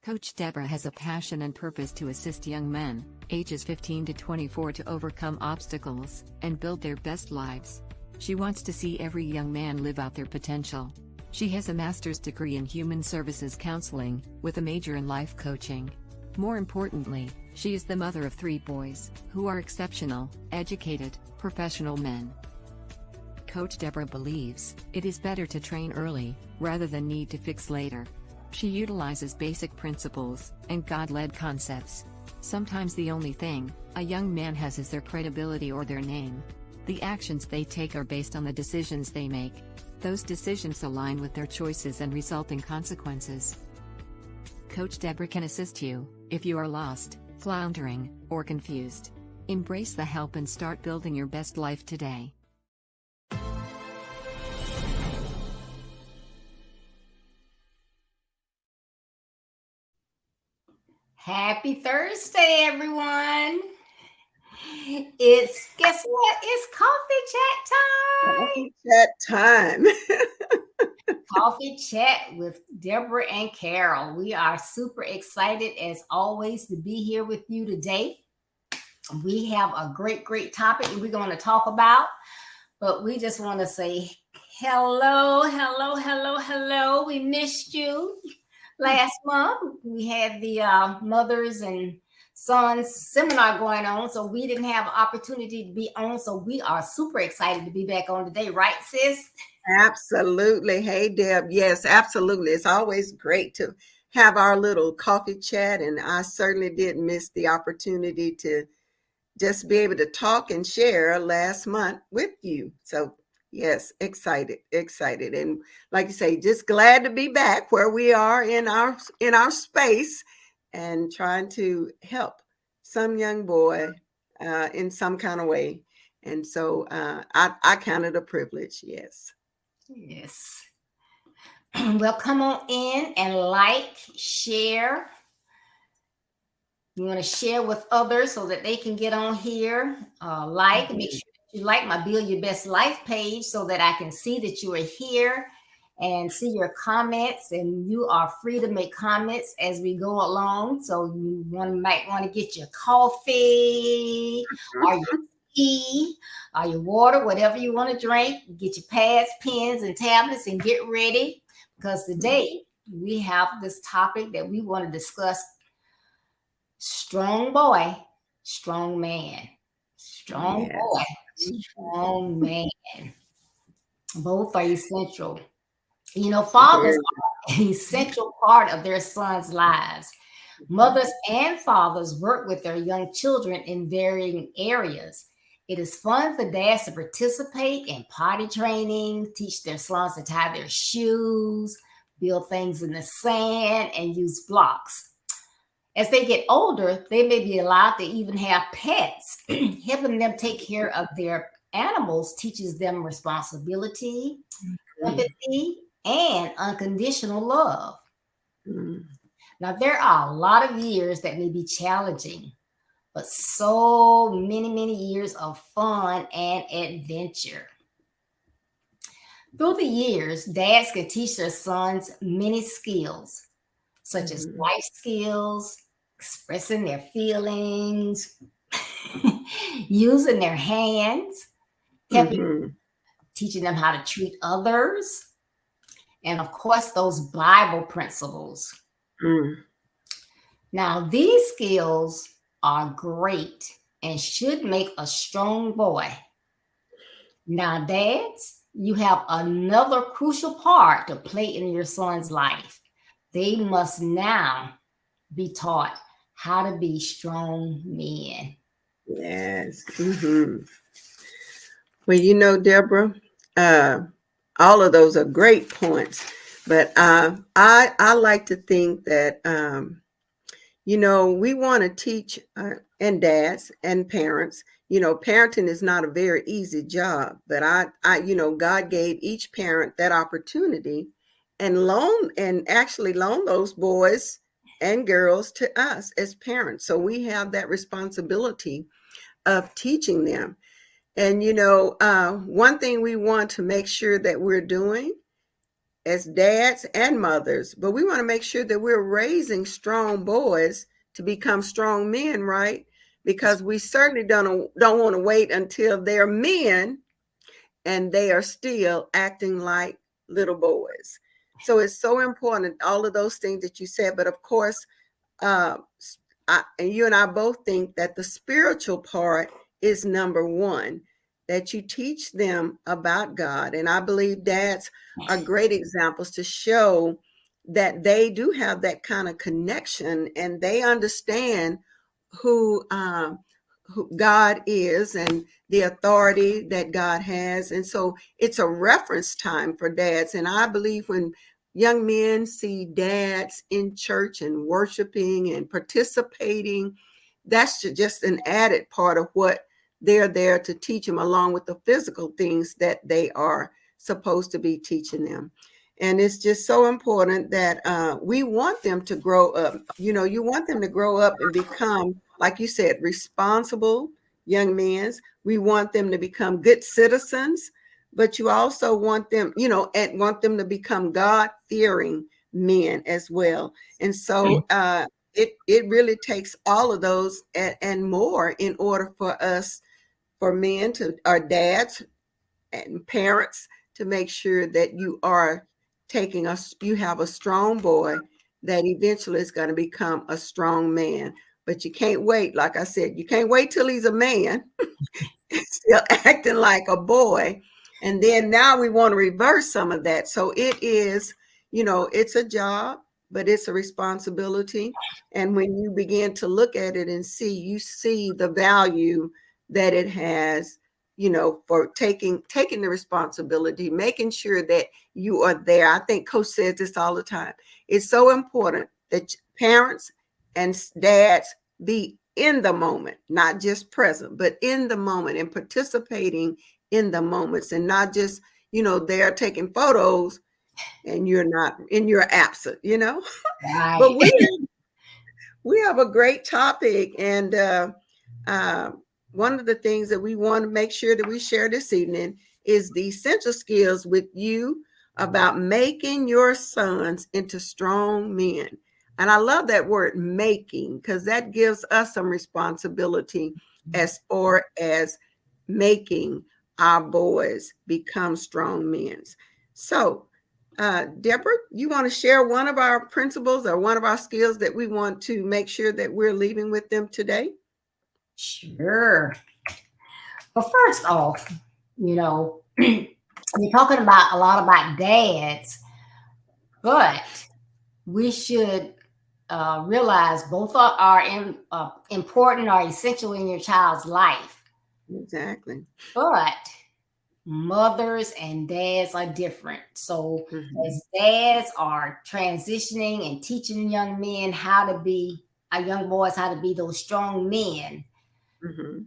Coach Deborah has a passion and purpose to assist young men, ages 15 to 24, to overcome obstacles and build their best lives. She wants to see every young man live out their potential. She has a master's degree in human services counseling, with a major in life coaching. More importantly, she is the mother of 3 boys, who are exceptional, educated, professional men. Coach Deborah believes it is better to train early, rather than need to fix later. She utilizes basic principles and God-led concepts. Sometimes the only thing a young man has is their credibility or their name. The actions they take are based on the decisions they make. Those decisions align with their choices and result in consequences. Coach Deborah can assist you if you are lost, floundering, or confused. Embrace the help and start building your best life today. Happy Thursday, everyone. Guess what? It's coffee chat time. Chat time. Coffee chat with Deborah and Carol. We are super excited as always to be here with you today. We have a great topic that we're going to talk about, but we just want to say hello. We missed you. Last month, we had the mothers and sons seminar going on, so we didn't have an opportunity to be on. So we are super excited to be back on today, right, sis? Absolutely. Hey, Deb. Yes, absolutely. It's always great to have our little coffee chat, and I certainly did miss the opportunity to just be able to talk and share last month with you. So yes, excited. And like you say, just glad to be back where we are in our space and trying to help some young boy in some kind of way. And so I count it a privilege. Yes. Well, come on in and share. You want to share with others so that they can get on here. Make sure you like my Build Your Best Life page so that I can see that you are here and see your comments. And you are free to make comments as we go along. So you might want to get your coffee or your tea or your water, whatever you want to drink. Get your pads, pens, and tablets and get ready, because today we have this topic that we want to discuss. Strong boy, strong man. Strong boy, strong man. Both are essential. You know, fathers are an essential part of their sons' lives. Mothers and fathers work with their young children in varying areas. It is fun for dads to participate in potty training, teach their sons to tie their shoes, build things in the sand, and use blocks. As they get older, they may be allowed to even have pets. Helping them take care of their animals teaches them responsibility, empathy, and unconditional love. Now, there are a lot of years that may be challenging, but so many years of fun and adventure. Through the years, dads can teach their sons many skills, such as life skills, expressing their feelings, using their hands, teaching them how to treat others, and of course, those Bible principles. Now, these skills are great and should make a strong boy. Now, dads, you have another crucial part to play in your son's life. They must now be taught how to be strong men. Yes. Well, you know, Deborah, all of those are great points, but I like to think that you know, we want to teach and dads and parents. You know, parenting is not a very easy job, but you know, God gave each parent that opportunity and actually loan those boys and girls to us as parents. So we have that responsibility of teaching them. And, you know, one thing we want to make sure that we're doing as dads and mothers, but we want to make sure that we're raising strong boys to become strong men, right? Because we certainly don't want to wait until they're men and they are still acting like little boys. So it's so important, all of those things that you said. But of course, and you and I both think that the spiritual part is number one, that you teach them about God. And I believe dads are great examples to show that they do have that kind of connection and they understand who God is and the authority that God has. And so it's a reference time for dads. And I believe when young men see dads in church and worshiping and participating, that's just an added part of what they're there to teach them, along with the physical things that they are supposed to be teaching them. And it's just so important that we want them to grow up. You know, you want them to grow up and become, like you said, responsible young men. We want them to become good citizens, but you also want them, you know, and want them to become God-fearing men as well. And so it really takes all of those and more in order for us, for men, to our dads and parents, to make sure that you are taking us, you have a strong boy that eventually is going to become a strong man. But you can't wait, like I said, you can't wait till he's a man still acting like a boy. And then now we want to reverse some of that. So it is, you know, it's a job, but it's a responsibility. And when you begin to look at it and see, you see the value that it has, you know, for taking the responsibility, making sure that you are there. I think Coach says this all the time. It's so important that parents and dads be in the moment, not just present, but in the moment and participating in the moments, and not just, you know, they're taking photos and you're absent, you know. Right. But we have a great topic, and one of the things that we want to make sure that we share this evening is the essential skills with you about making your sons into strong men. And I love that word making, because that gives us some responsibility as far as making our boys become strong men. So, Deborah, you want to share one of our principles or one of our skills that we want to make sure that we're leaving with them today? Sure. But first off, you know, we're talking about a lot about dads, but we should realize both are important or essential in your child's life. Exactly. But mothers and dads are different. So as dads are transitioning and teaching young men how to be, our young boys, how to be those strong men,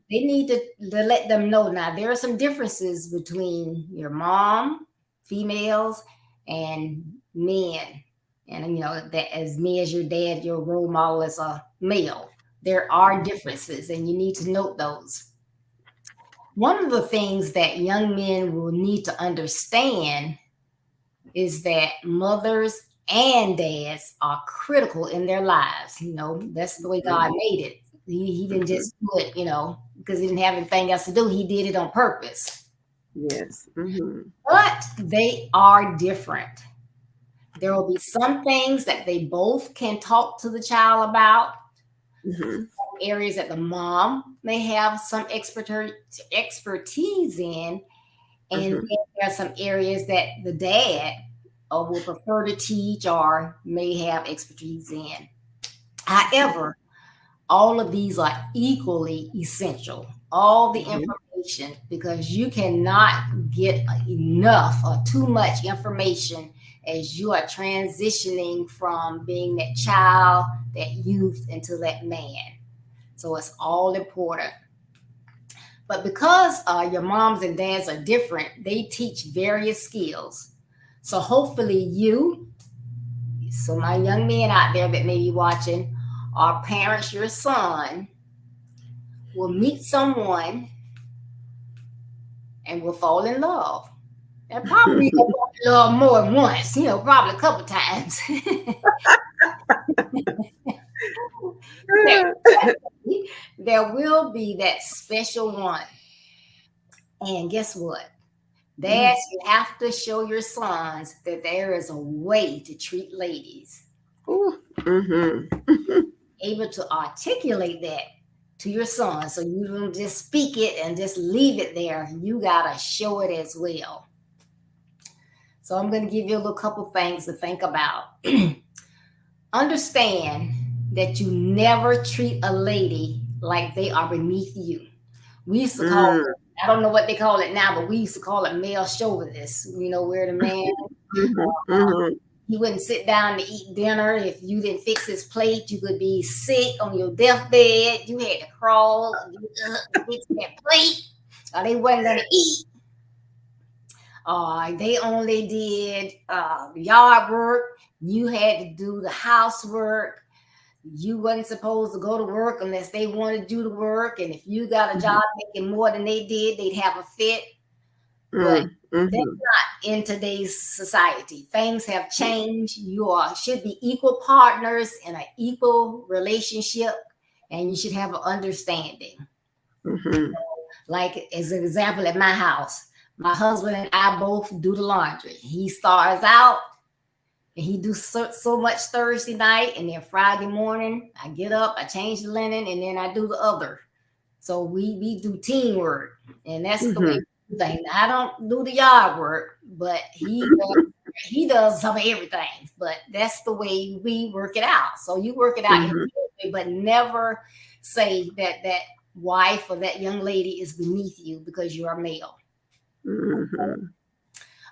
they need to let them know. Now, there are some differences between your mom, females, and men. And, you know, that as me as your dad, your role model is a male. There are differences, and you need to note those. One of the things that young men will need to understand is that mothers and dads are critical in their lives. You know, that's the way God made it. He didn't just do it, you know, because he didn't have anything else to do. He did it on purpose. Yes. But they are different. There will be some things that they both can talk to the child about. Areas that the mom may have some expertise in, and then there are some areas that the dad will prefer to teach or may have expertise in. However, all of these are equally essential. All the information, because you cannot get enough or too much information as you are transitioning from being that child, that youth, into that man. So it's all important. But because your moms and dads are different, they teach various skills. So hopefully so my young men out there that may be watching, our parents, your son, will meet someone and will fall in love. And probably a little more than once, probably a couple times. There will be that special one. And guess what? Dads, you have to show your sons that there is a way to treat ladies. Able to articulate that to your son, so you don't just speak it and just leave it there. You gotta show it as well. So I'm going to give you a little couple things to think about. Understand that you never treat a lady like they are beneath you. We used to call it, I don't know what they call it now, but we used to call it male chauvinist. Where the man, he wouldn't sit down to eat dinner. If you didn't fix his plate, you could be sick on your deathbed. You had to crawl and fix that plate, or they wasn't going to eat. They only did yard work. You had to do the housework. You wasn't supposed to go to work unless they wanted you to work. And if you got a job making more than they did, they'd have a fit. But that's not in today's society. Things have changed. You should be equal partners in an equal relationship, and you should have an understanding. Like, as an example, at my house, my husband and I both do the laundry. He starts out and he do so much Thursday night, and then Friday morning I get up, I change the linen, and then I do the other. So we do teamwork, and that's the way we do things. I don't do the yard work, but he does some of everything. But that's the way we work it out. So you work it out, but never say that that wife or that young lady is beneath you because you are male.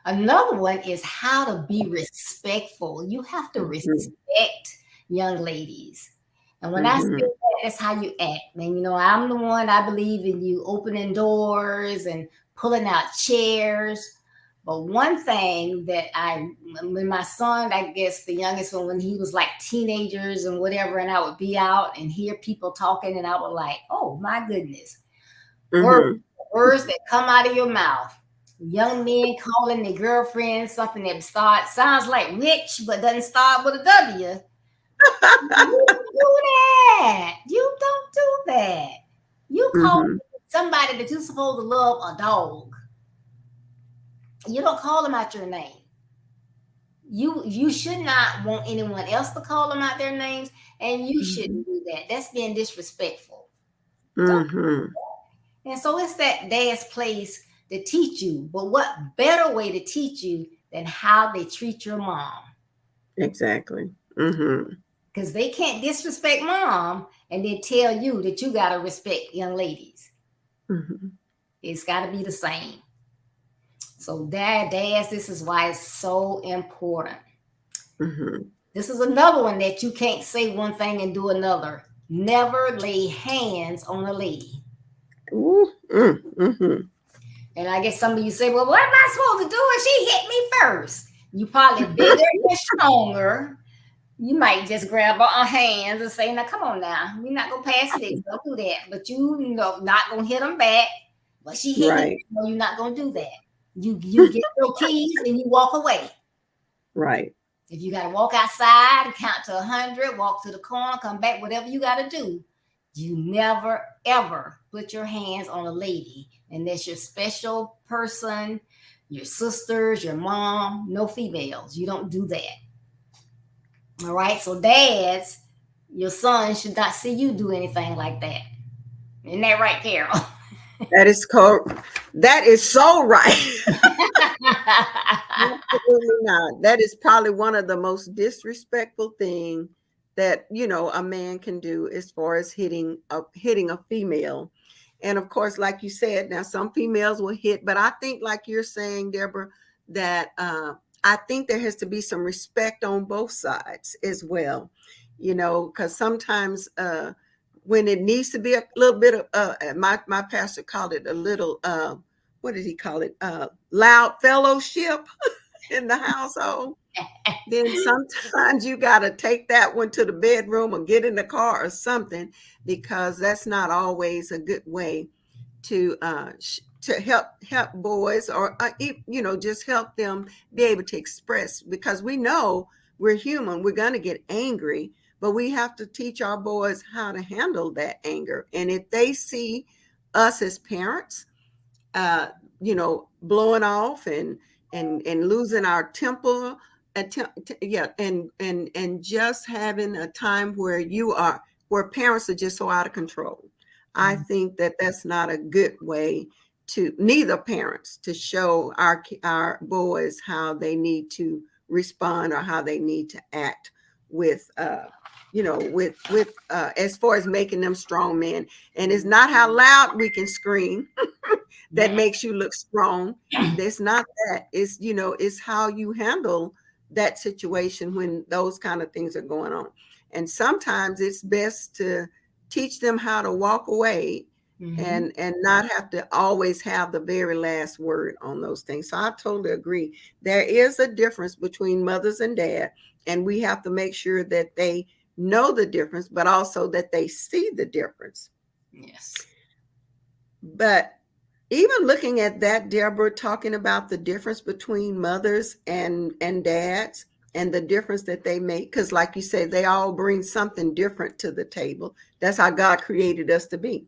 Another one is how to be respectful. You have to respect young ladies. And when I say that, that's how you act. And, I'm the one, I believe in you opening doors and pulling out chairs. But one thing that when my son, I guess the youngest one, when he was like teenagers and whatever, and I would be out and hear people talking, and I would like, oh my goodness. Words that come out of your mouth. Young men calling their girlfriend something that sounds like witch, but doesn't start with a W. You don't do that. You don't do that. You call somebody that you're supposed to love a dog. You don't call them out your name. You should not want anyone else to call them out their names, and you shouldn't do that. That's being disrespectful. And so it's that dad's place to teach you. But what better way to teach you than how they treat your mom? Exactly. Because they can't disrespect mom and then tell you that you got to respect young ladies. It's got to be the same. So dads, this is why it's so important. This is another one that you can't say one thing and do another. Never lay hands on a lady. And I guess some of you say, well, what am I supposed to do if she hit me first? You probably bigger and stronger. You might just grab her hands and say, now, come on now. We're not going to pass this. Don't do that. But not going to hit them back. But she hit me. No, you're not going to do that. You get your keys and you walk away. Right. If you got to walk outside and count to 100, walk to the corner, come back, whatever you got to do. You never, ever put your hands on a lady. And that's your special person, your sisters, your mom, no females. You don't do that. All right. So dads, your son should not see you do anything like that. Isn't that right, Carol? That is That is so right. Absolutely not. That is probably one of the most disrespectful thing that a man can do as far as hitting a female. And of course, like you said, now some females will hit, but I think, like you're saying, Deborah, that I think there has to be some respect on both sides as well, because sometimes when it needs to be a little bit of my pastor called it a little what did he call it, loud fellowship in the household, then sometimes you got to take that one to the bedroom or get in the car or something, because that's not always a good way to to help boys, or just help them be able to express, because we know we're human, we're going to get angry, but we have to teach our boys how to handle that anger. And if they see us as parents blowing off and losing our temper, and just having a time where parents are just so out of control. I think that that's not a good way to neither parents to show our boys how they need to respond or how they need to act with as far as making them strong men. And it's not how loud we can scream that makes you look strong. It's not that. It's how you handle that situation when those kind of things are going on. And sometimes it's best to teach them how to walk away and not have to always have the very last word on those things. So I totally agree. There is a difference between mothers and dad, and we have to make sure that they know the difference, but also that they see the difference. Yes. But even looking at that, Deborah, talking about the difference between mothers and dads and the difference that they make, because like you said, they all bring something different to the table. That's how God created us to be.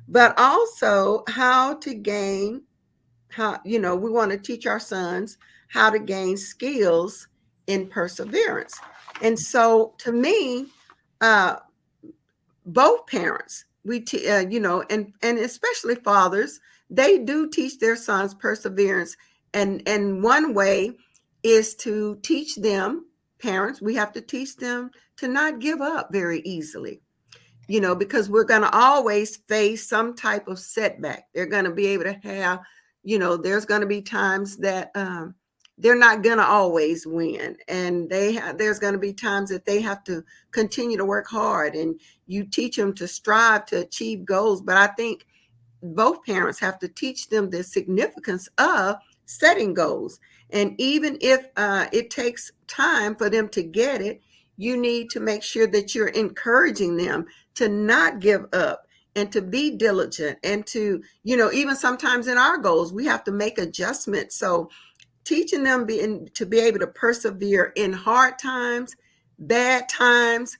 But also we want to teach our sons how to gain skills in perseverance. And so to me, both parents, and especially fathers, they do teach their sons perseverance. And one way is to teach them, parents, we have to teach them to not give up very easily, because we're going to always face some type of setback. They're going to be able to have, there's going to be times that they're not going to always win. And there's going to be times that they have to continue to work hard, and you teach them to strive to achieve goals. But I think both parents have to teach them the significance of setting goals. And even if it takes time for them to get it, you need to make sure that you're encouraging them to not give up and to be diligent, and to, even sometimes in our goals, we have to make adjustments. So teaching them to be able to persevere in hard times, bad times,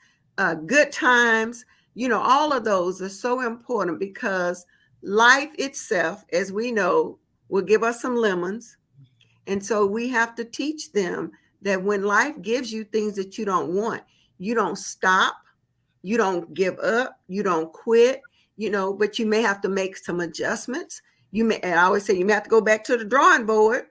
good times, all of those are so important, because life itself, as we know, will give us some lemons. And so we have to teach them that when life gives you things that you don't want, you don't stop, you don't give up, you don't quit, but you may have to make some adjustments. And I always say you may have to go back to the drawing board,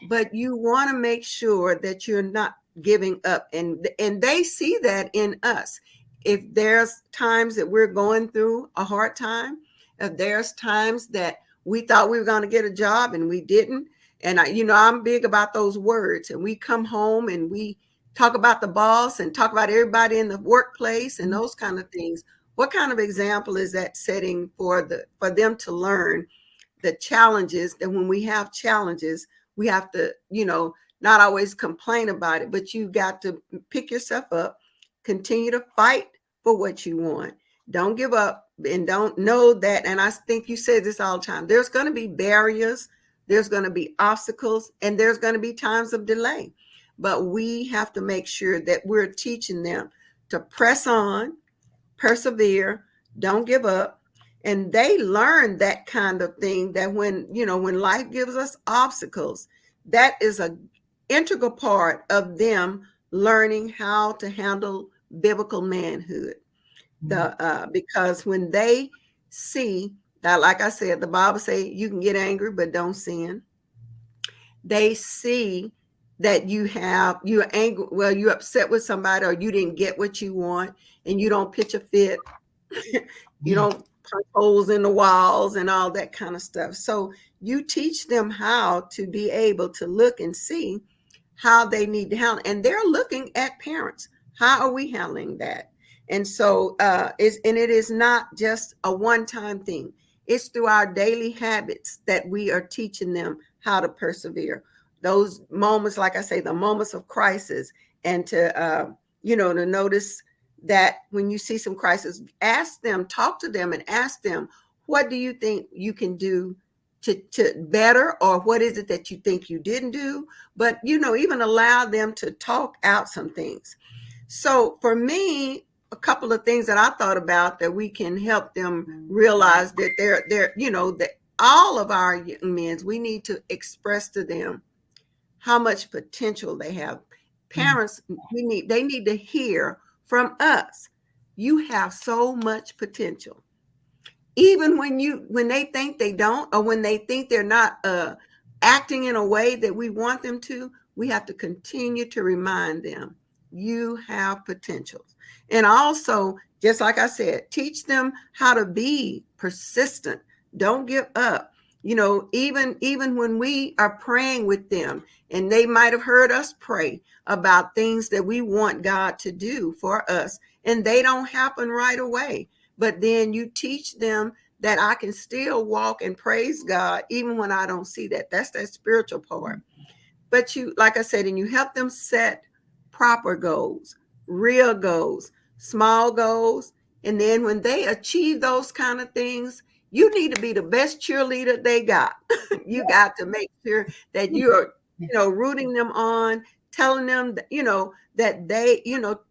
but you want to make sure that you're not giving up. And they see that in us. If there's times that we're going through a hard time, if there's times that we thought we were going to get a job and we didn't, and I'm big about those words, and we come home and we talk about the boss and talk about everybody in the workplace and those kind of things. What kind of example is that setting for them to learn the challenges, that when we have challenges, we have to, not always complain about it, but you got to pick yourself up, continue to fight for what you want. Don't give up, and don't know that. And I think you say this all the time. There's going to be barriers, there's going to be obstacles, and there's going to be times of delay. But we have to make sure that we're teaching them to press on, persevere, don't give up. And they learn that kind of thing, that when life gives us obstacles, that is an integral part of them learning how to handle biblical manhood. Because when they see that, like I said, the Bible says you can get angry, but don't sin. They see that you're angry, well, you're upset with somebody, or you didn't get what you want, and you don't pitch a fit. You don't punch holes in the walls and all that kind of stuff. So you teach them how to be able to look and see how they need to handle, and they're looking at parents. How are we handling that? And so it is not just a one-time thing. It's through our daily habits that we are teaching them how to persevere. Those moments, like I say, the moments of crisis, and to notice that when you see some crisis, ask them, talk to them, and ask them, what do you think you can do to better, or what is it that you think you didn't do? But, even allow them to talk out some things. So for me, a couple of things that I thought about that we can help them realize that they're, that all of our young men, we need to express to them how much potential they have. Parents, they need to hear from us, you have so much potential. Even when they think they don't, or when they think they're not acting in a way that we want them to, we have to continue to remind them, you have potential. And also, just like I said, teach them how to be persistent. Don't give up. Even when we are praying with them, and they might have heard us pray about things that we want God to do for us, and they don't happen right away. But then you teach them that I can still walk and praise God even when I don't see that. That's that spiritual part. But you, like I said, and you help them set proper goals, real goals, small goals. And then when they achieve those kind of things, you need to be the best cheerleader they got. You got to make sure that you're, rooting them on, telling them that, that they,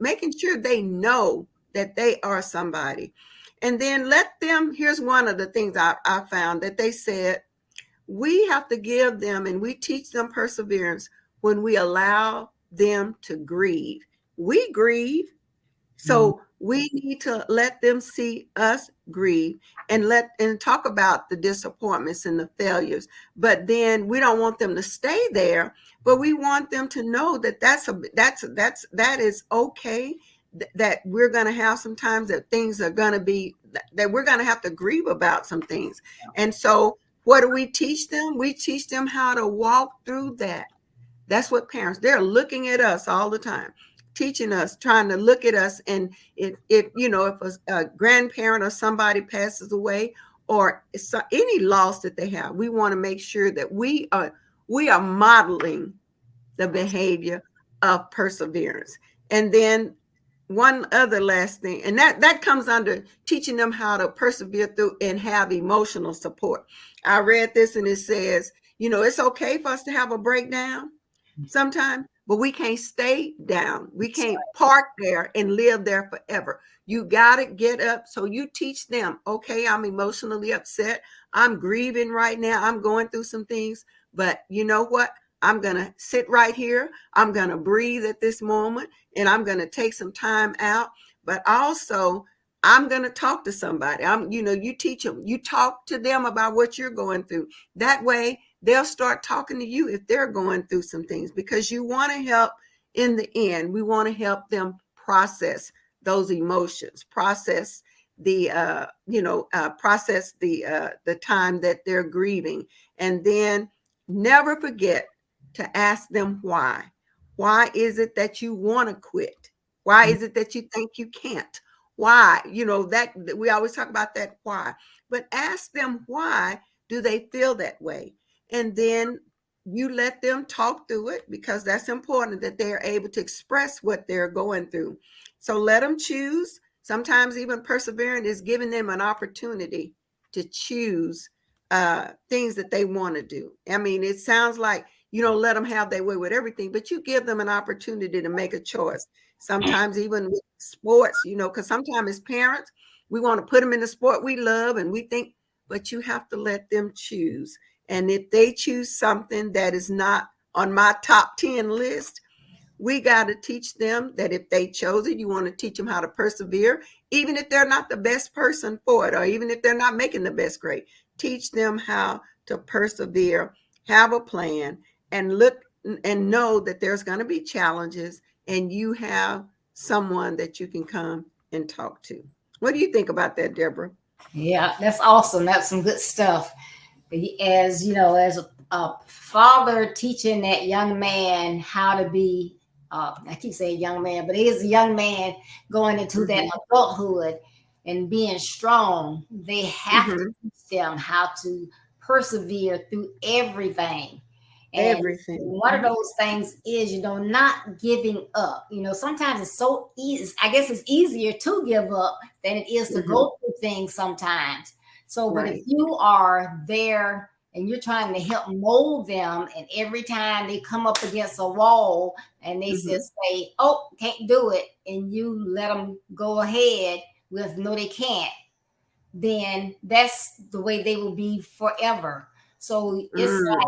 making sure they know that they are somebody. And then let them, here's one of the things I found that they said, we have to give them, and we teach them perseverance when we allow them to grieve. We grieve. So we need to let them see us grieve and talk about the disappointments and the failures. But then we don't want them to stay there, but we want them to know that that is okay. That we're going to have some times that things are going to be, that we're going to have to grieve about some things. And so what do we teach them? We teach them how to walk through that. That's what parents, they're looking at us all the time, teaching us, trying to look at us. And if a grandparent or somebody passes away, or any loss that they have, we want to make sure that we are modeling the behavior of perseverance. And then one other last thing, and that comes under teaching them how to persevere through and have emotional support. I read this and it says, it's okay for us to have a breakdown sometimes, but we can't stay down. We can't park there and live there forever. You got to get up. So you teach them, okay, I'm emotionally upset. I'm grieving right now. I'm going through some things, but you know what? I'm going to sit right here. I'm going to breathe at this moment, and I'm going to take some time out. But also, I'm going to talk to somebody. You teach them, you talk to them about what you're going through. That way, they'll start talking to you if they're going through some things, because you want to help in the end. We want to help them process those emotions, process the time that they're grieving, and then never forget to ask them why. Why is it that you want to quit? Why is it that you think you can't? Why? That we always talk about that why, but ask them, why do they feel that way? And then you let them talk through it, because that's important, that they're able to express what they're going through. So let them choose. Sometimes even persevering is giving them an opportunity to choose things that they want to do. I mean, it sounds like you don't let them have their way with everything, but you give them an opportunity to make a choice. Sometimes even with sports, because sometimes as parents, we want to put them in the sport we love and we think, but you have to let them choose. And if they choose something that is not on my top 10 list, we got to teach them that if they chose it, you want to teach them how to persevere, even if they're not the best person for it, or even if they're not making the best grade. Teach them how to persevere, have a plan, and look and know that there's going to be challenges, and you have someone that you can come and talk to. What do you think about that, Deborah? Yeah, that's awesome. That's some good stuff. As as a father teaching that young man how to be, I keep saying young man, but he is a young man going into that adulthood and being strong. They have to teach them how to persevere through everything. And Everything. one of those things is, not giving up. Sometimes it's so easy. I guess it's easier to give up than it is to go through things sometimes. So, but if you are there and you're trying to help mold them, and every time they come up against a wall and they just say, oh, can't do it, and you let them go ahead with no, they can't, then that's the way they will be forever. So it's like,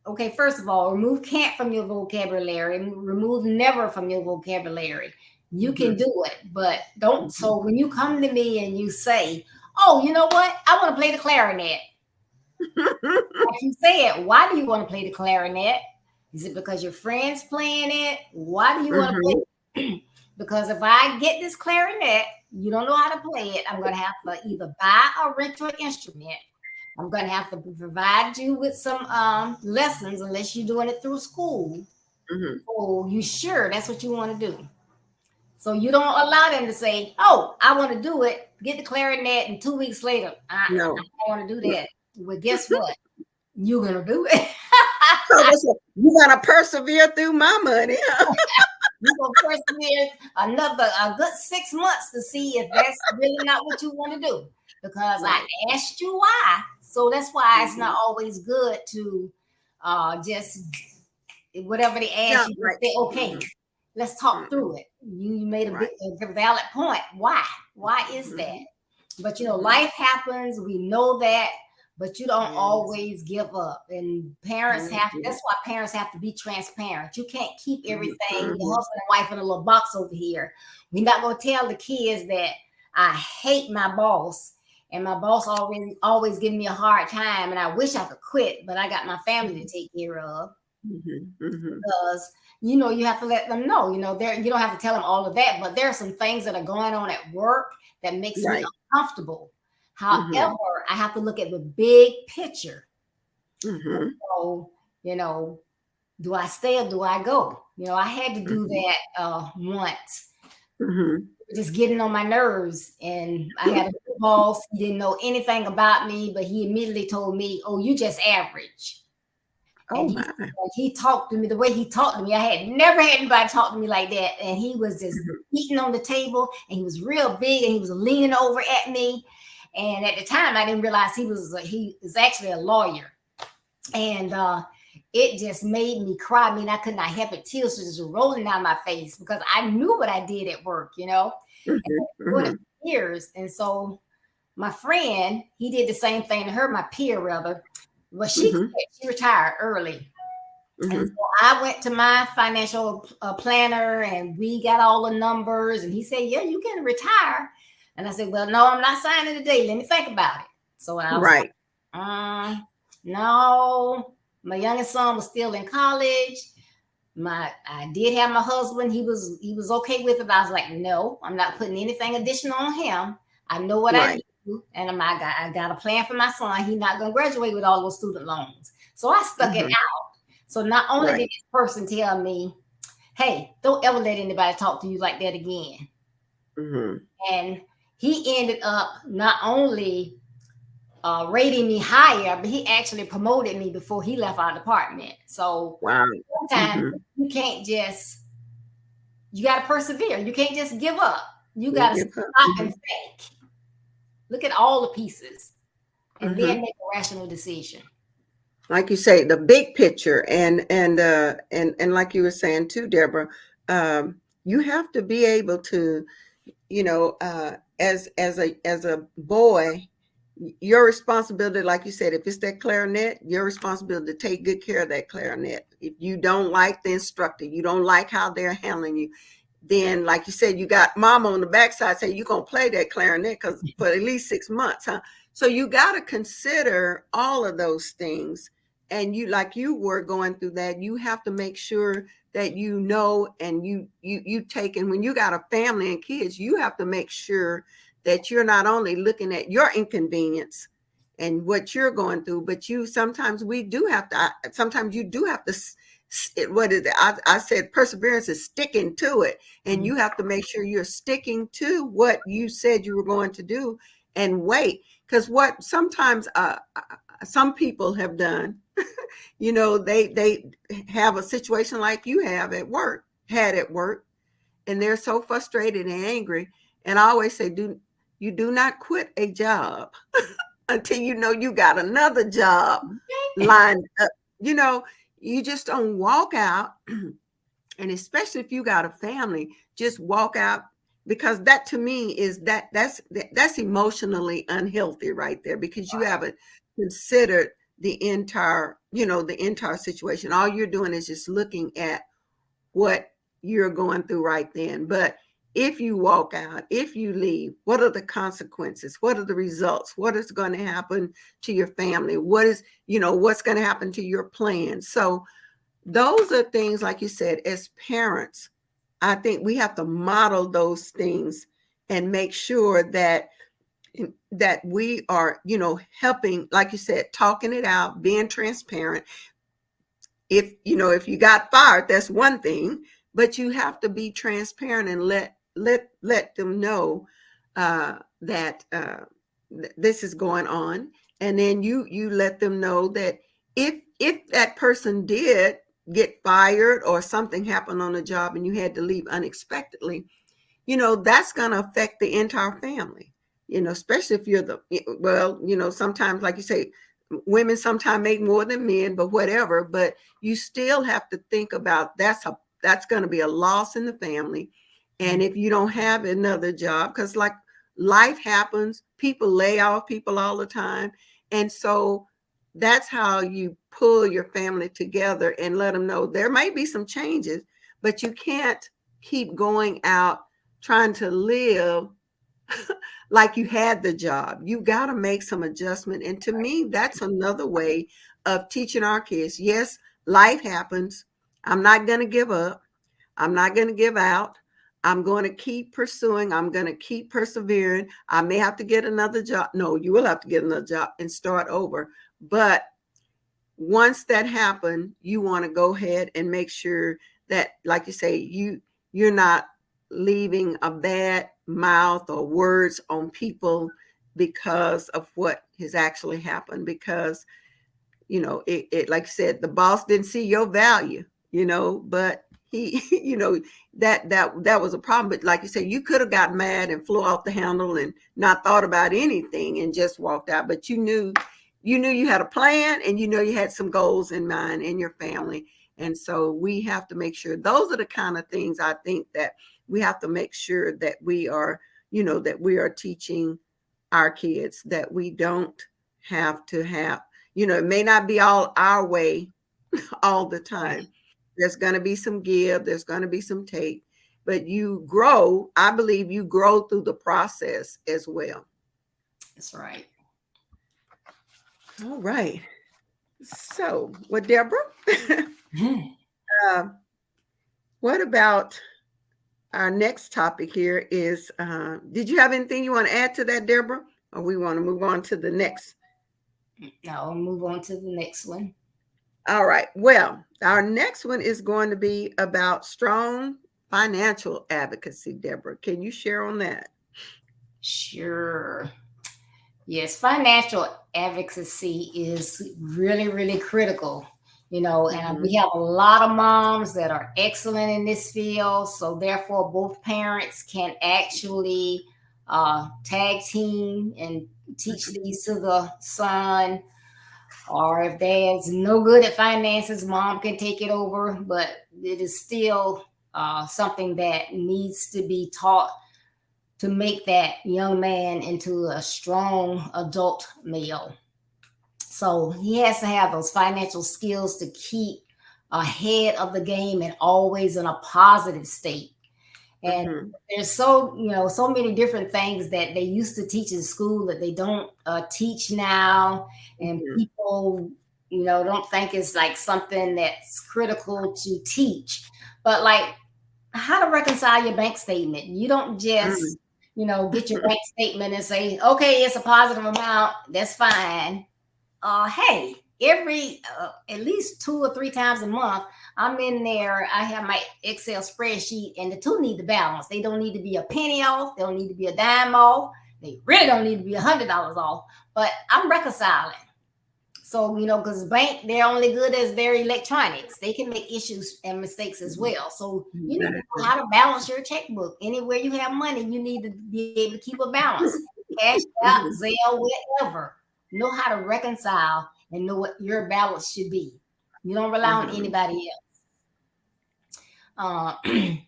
okay, first of all, remove can't from your vocabulary, and remove never from your vocabulary. You can do it, but don't. So when you come to me and you say, oh, you know what? I want to play the clarinet. Like you said, why do you want to play the clarinet? Is it because your friend's playing it? Why do you want to play it? Because if I get this clarinet, you don't know how to play it, I'm going to have to either buy or rent your instrument. I'm going to have to provide you with some lessons, unless you're doing it through school. Oh, you sure that's what you want to do? So you don't allow them to say, oh, I want to do it, get the clarinet, and 2 weeks later, I don't want to do that. Well, guess what? You're going to do it. So you got to persevere through my money. You're going to persevere a good 6 months to see if that's really not what you want to do. Because I asked you why. So that's why it's not always good to just, whatever they ask you, say, okay, let's talk through it. You made a valid point. Why? Why is that? But, life happens. We know that. But you don't always give up. And parents that's why parents have to be transparent. You can't keep everything, your husband and wife, in a little box over here. We're not going to tell the kids that I hate my boss, and my boss always giving me a hard time, and I wish I could quit, but I got my family to take care of. Because, you have to let them know, you don't have to tell them all of that, but there are some things that are going on at work that makes me uncomfortable. However, I have to look at the big picture. So, do I stay or do I go? I had to do that once. Just getting on my nerves. And I had a boss. He didn't know anything about me, but he immediately told me, oh, you just average. And he talked to me the way he talked to me. I had never had anybody talk to me like that. And he was just beating on the table, and he was real big, and he was leaning over at me. And at the time, I didn't realize he was actually a lawyer. And it just made me cry. I mean, I could not help it. Tears were just rolling down my face because I knew what I did at work, And years. And so my friend, he did the same thing to her, my peer rather. Well, she retired early. And so I went to my financial planner, and we got all the numbers. And he said, yeah, you can retire. And I said, well, no, I'm not signing today. Let me think about it. So I was like, no, my youngest son was still in college. I did have my husband. He was okay with it. But I was like, no, I'm not putting anything additional on him. I know what I do. And I got a plan for my son. He's not going to graduate with all those student loans. So I stuck it out. So not only did this person tell me, hey, don't ever let anybody talk to you like that again. And he ended up not only rating me higher, but he actually promoted me before he left our department. So sometimes you can't just, you got to persevere. You can't just give up. You got to stop and think. Look at all the pieces and then make a rational decision. Like you say, the big picture, and like you were saying too, Deborah, you have to be able to, as a boy, your responsibility, like you said, if it's that clarinet, your responsibility to take good care of that clarinet. If you don't like the instructor, you don't like how they're handling you, then, like you said, you got mama on the backside saying you're going to play that clarinet for at least 6 months, huh? So you got to consider all of those things. And like you were going through that, you have to make sure that and you take, and when you got a family and kids, you have to make sure that you're not only looking at your inconvenience and what you're going through, but sometimes you do have to, what is it? I said perseverance is sticking to it, and you have to make sure you're sticking to what you said you were going to do and wait. Because what sometimes some people have done, they have a situation like you had at work, and they're so frustrated and angry. And I always say, you do not quit a job until you know you got another job lined up. You know, you just don't walk out, and especially if you got a family, just walk out, because that to me is that's emotionally unhealthy right there, because you haven't considered the entire situation. All you're doing is just looking at what you're going through right then. But if you walk out, if you leave, what are the consequences? What are the results? What is going to happen to your family? What's going to happen to your plans? So those are things, like you said, as parents, I think we have to model those things and make sure that we are, helping, like you said, talking it out, being transparent. If you got fired, that's one thing, but you have to be transparent and let them know that this is going on. And then you let them know that if that person did get fired or something happened on the job and you had to leave unexpectedly, that's going to affect the entire family, especially if sometimes, like you say, women sometimes make more than men, but whatever. But you still have to think about that's going to be a loss in the family. And if you don't have another job, because like life happens, people lay off people all the time. And so that's how you pull your family together and let them know there might be some changes, but you can't keep going out trying to live like you had the job. You got to make some adjustment. And to me, that's another way of teaching our kids. Yes, life happens. I'm not going to give up. I'm not going to give out. I'm going to keep pursuing. I'm going to keep persevering. I may have to get another job. No, you will have to get another job and start over. But once that happens, you want to go ahead and make sure that, like you say, you're not leaving a bad mouth or words on people because of what has actually happened. Because, it like I said, the boss didn't see your value, but he, that was a problem. But like you said, you could have got mad and flew off the handle and not thought about anything and just walked out. But you knew you had a plan, and you had some goals in mind in your family. And so we have to make sure those are the kind of things I think that we have to make sure that we are, that we are teaching our kids, that we don't have to have, it may not be all our way all the time. There's going to be some give, there's going to be some take, but you grow. I believe you grow through the process as well. That's right. All right. So, Deborah, what about our next topic here is, did you have anything you want to add to that, Deborah? Or we want to move on to the next? No, I'll move on to the next one. All right. Well, our next one is going to be about strong financial advocacy. Deborah, can you share on that? Sure. Yes, financial advocacy is really, really critical, and we have a lot of moms that are excellent in this field. So therefore, both parents can actually tag team and teach these to the son. Or if dad's no good at finances, mom can take it over. But it is still something that needs to be taught to make that young man into a strong adult male. So he has to have those financial skills to keep ahead of the game and always in a positive state. And there's so many different things that they used to teach in school that they don't teach now. And people, don't think it's like something that's critical to teach. But like how to reconcile your bank statement. You don't just get your bank statement and say, okay, it's a positive amount. That's fine. Hey, every at least 2 or 3 times a month, I'm in there. I have my Excel spreadsheet, and the two need to balance. They don't need to be a penny off. They don't need to be a dime off. They really don't need to be $100 off. But I'm reconciling. So, because bank, they're only good as their electronics. They can make issues and mistakes as well. So you need to know how to balance your checkbook. Anywhere you have money, you need to be able to keep a balance. Cash out, Zelle, whatever. know how to reconcile and know what your balance should be. You don't rely on anybody else.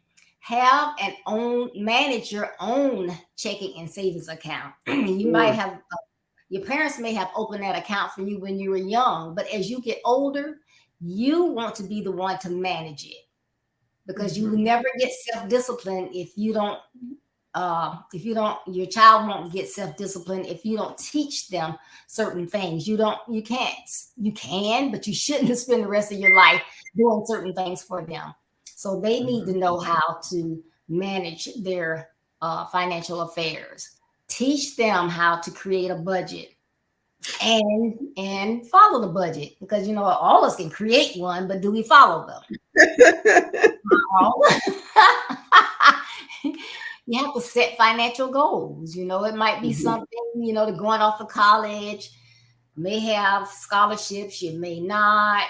Have and manage your own checking and savings account. You might have, your parents may have opened that account for you when you were young, but as you get older, you want to be the one to manage it, because you will never get self-disciplined if you don't, your child won't get self-disciplined if you don't teach them certain things. You can, but you shouldn't spend the rest of your life doing certain things for them. So they need to know how to manage their financial affairs. Teach them how to create a budget and follow the budget, because all of us can create one, but do we follow them? You have to set financial goals. It might be something, to going off to college. You may have scholarships, you may not.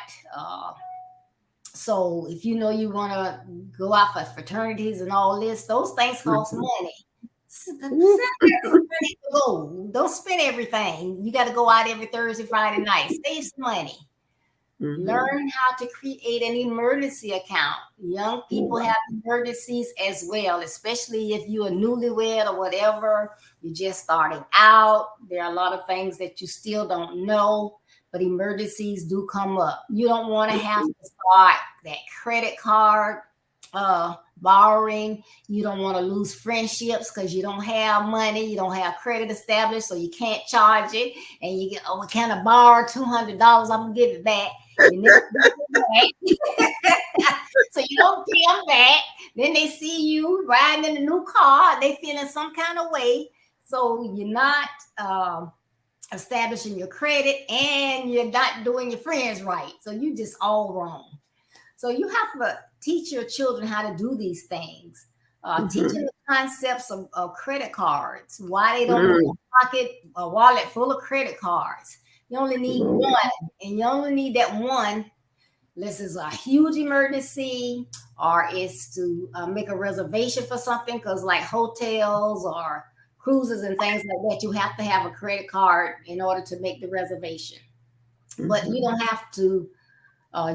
So if you want to go out for fraternities and all this, those things cost money. Don't spend everything. You got to go out every Thursday, Friday night. Save some money. Learn how to create an emergency account. Young people have emergencies as well, especially if you're a newlywed or whatever. You're just starting out. There are a lot of things that you still don't know, but emergencies do come up. You don't want to have to start that credit card borrowing. You don't want to lose friendships because you don't have money. You don't have credit established, so you can't charge it. And you get, we kind of borrow $200. I'm going to give it back. You never give it back. So you don't pay them back. Then they see you riding in a new car. They feeling some kind of way. So you're not establishing your credit, and you're not doing your friends right. So you just all wrong. So you have to teach your children how to do these things. Teach them the concepts of credit cards, why they don't pocket a wallet full of credit cards. You only need one, and you only need that one unless it's a huge emergency, or it's to make a reservation for something, because like hotels or cruises and things like that, you have to have a credit card in order to make the reservation. But you don't have to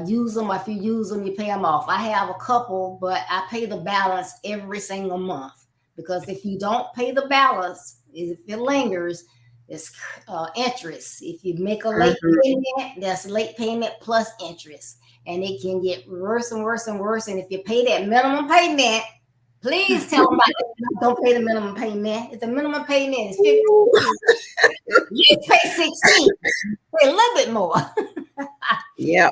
use them. If you use them, you pay them off. I have a couple, but I pay the balance every single month, because if you don't pay the balance, if it lingers, it's interest. If you make a late payment, that's late payment plus interest, and it can get worse and worse and worse. And if you pay that minimum payment, please tell them don't pay the minimum payment. If the minimum payment is $15, you pay $16. Pay a little bit more. Yeah.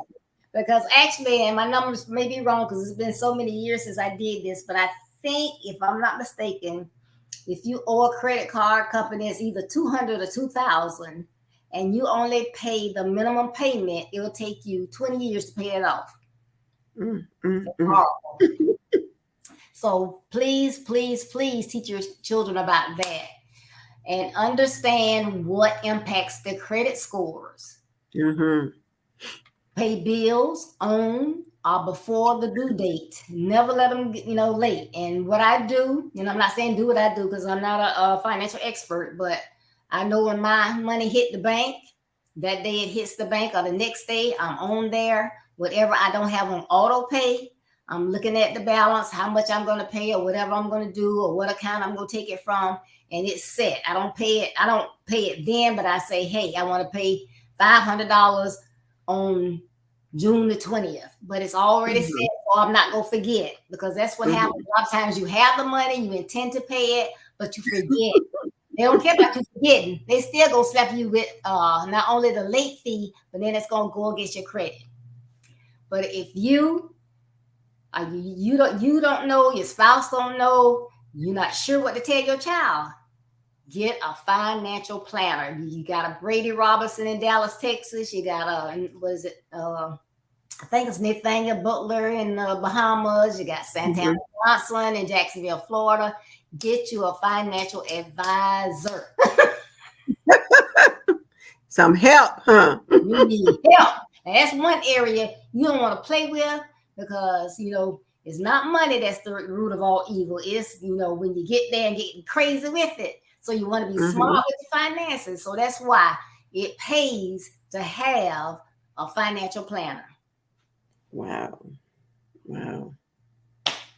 Because actually, and my numbers may be wrong because it's been so many years since I did this, but I think, if I'm not mistaken, if you owe a credit card company, it's either $200 or $2,000, and you only pay the minimum payment, it will take you 20 years to pay it off. So please, please, please teach your children about that, and understand what impacts their credit scores. Pay bills on or before the due date. Never let them get, late. And what I do, I'm not saying do what I do because I'm not a financial expert, but I know when my money hit the bank, that day it hits the bank, or the next day I'm on there. Whatever I don't have on auto pay, I'm looking at the balance, how much I'm going to pay, or whatever I'm going to do, or what account I'm going to take it from, and it's set. I don't pay it then, but I say, hey, I want to pay $500 on June the 20th, but it's already set, so I'm not going to forget, because that's what happens. A lot of times you have the money, you intend to pay it, but you forget. They don't care about you forgetting. They still going to slap you with not only the late fee, but then it's going to go against your credit. But if you don't know, your spouse don't know, you're not sure what to tell your child, get a financial planner. You got a Brady Robinson in Dallas, Texas. You got I think it's Nathaniel Butler in the Bahamas. You got Santana Johnson in Jacksonville, Florida. Get you a financial advisor. Some help, huh? You need help. And that's one area you don't want to play with, because, it's not money that's the root of all evil. It's, when you get there and getting crazy with it. So you want to be smart with your finances. So that's why it pays to have a financial planner. Wow. Wow.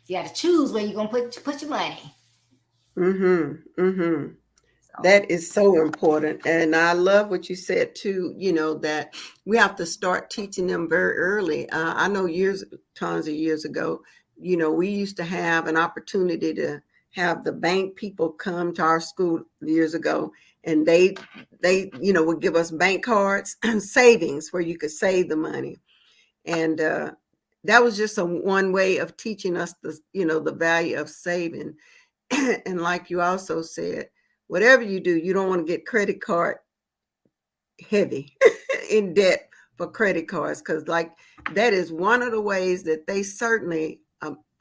You got to choose where you're going to put your money. Mm-hmm. Mm-hmm. So, That is so important. And I love what you said too, that we have to start teaching them very early. I know tons of years ago, we used to have an opportunity to have the bank people come to our school years ago, and they would give us bank cards and savings where you could save the money. And that was just one way of teaching us the value of saving. And like you also said, whatever you do, you don't want to get credit card heavy in debt for credit cards, because like that is one of the ways that they certainly,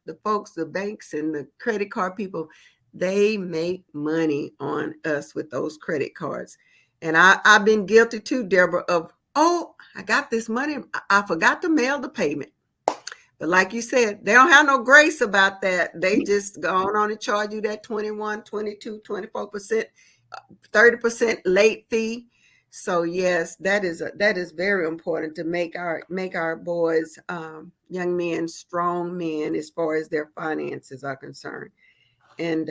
the folks, the banks and the credit card people, they make money on us with those credit cards. And I've been guilty too, Deborah, of, oh, I got this money, I forgot to mail the payment. But like you said, they don't have no grace about that. They just go on and charge you that 21, 22, 24%, 30% late fee. So yes, that is very important to make our boys, young men, strong men as far as their finances are concerned. And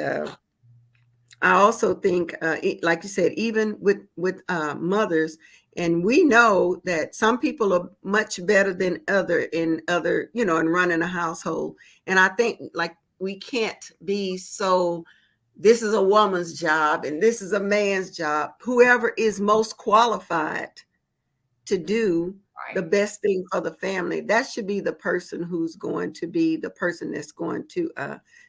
I also think, like you said, even with mothers, and we know that some people are much better than in running a household. And I think like we can't be so, this is a woman's job and this is a man's job. Whoever is most qualified to do the best thing for the family, that should be the person who's going to be the person that's going to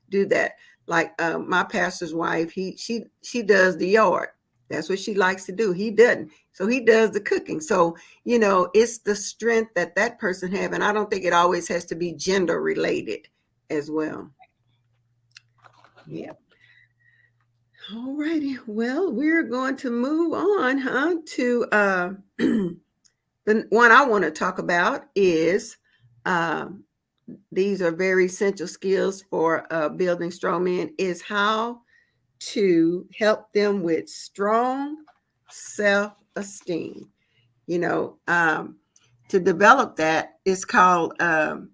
do that. Like my pastor's wife, she does the yard. That's what she likes to do. He doesn't. So he does the cooking. So, it's the strength that person have. And I don't think it always has to be gender related as well. Yeah. All righty. Well, we're going to move on, to the one I want to talk about is, these are very essential skills for building strong men, is how to help them with strong self-esteem. To develop that is called, and